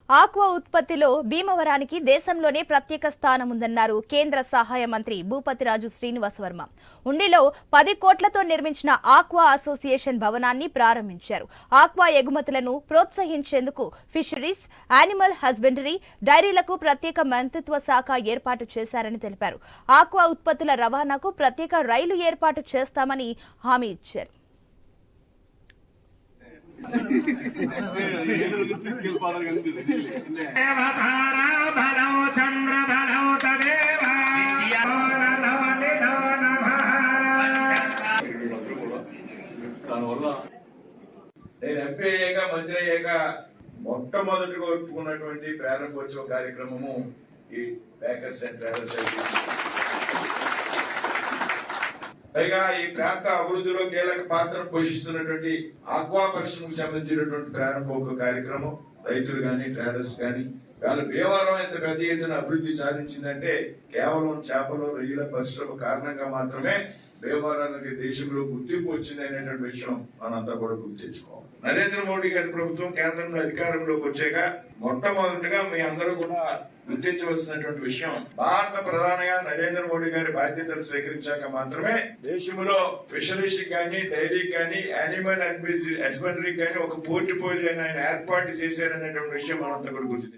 Aqua ఉత్పత్తిలో భీమవరానికి దేశంలోనే ప్రత్యేక స్థానం ఉందన్నారు కేంద్ర సహాయ మంత్రి భూపతిరాజు శ్రీనివాస్ వర్మ. ఉండిలో 10 కోట్లతో నిర్మించిన ఆక్వా అసోసియేషన్ భవనాన్ని ప్రారంభించారు. ఆక్వా ఎగుమతులను ప్రోత్సహించేందుకు ఫిషరీస్, యానిమల్ హస్బెండరీ, డైరీలకు ప్రత్యేక మంత్రిత్వ శాఖ ఏర్పాటు చేశారని తెలిపారు. ఆక్వా ఉత్పత్తుల రవాణాకు ప్రత్యేక రైలు ఏర్పాటు చేస్తామని హామీ ఇచ్చారు. నేను ఎంపీ అయ్యాక మంత్రి అయ్యాక మొట్టమొదటిగా ఒప్పుకున్నటువంటి ప్రారంభోత్సవ కార్యక్రమము ఈ ప్యాకర్స్ అండ్ ట్రావెల్స్. పైగా ఈ ప్రాంత అభివృద్ధిలో కీలక పాత్ర పోషిస్తున్నటువంటి ఆక్వా పరిశ్రమకు సంబంధించినటువంటి ప్రారంభోత్సవ కార్యక్రమం. రైతులు గాని ట్రేడర్స్ గాని వాళ్ళ భీమవరం ఎంత పెద్ద ఎత్తున అభివృద్ధి సాధించిందంటే కేవలం చేపలు రొయ్యల పరిశ్రమ కారణంగా మాత్రమే భీమవరానికి దేశంలో గుర్తింపు వచ్చింది అనేటువంటి విషయం మనంతా కూడా గుర్తు తెచ్చుకోవాలి. నరేంద్ర మోడీ గారి ప్రభుత్వం కేంద్రంలో అధికారంలోకి వచ్చాక మొట్టమొదటిగా మీ అందరూ కూడా గుర్తించవలసినటువంటి విషయం, భారత ప్రధానిగా నరేంద్ర మోడీ గారి బాధ్యతలు స్వీకరించాక మాత్రమే దేశంలో ఫిషరీస్ కానీ, డైరీకి కానీ, యానిమల్ హస్బెండరీకి కానీ ఒక పోర్టుపోలియో ఆయన ఏర్పాటు చేశారనేటువంటి విషయం మనంతా కూడా గుర్తు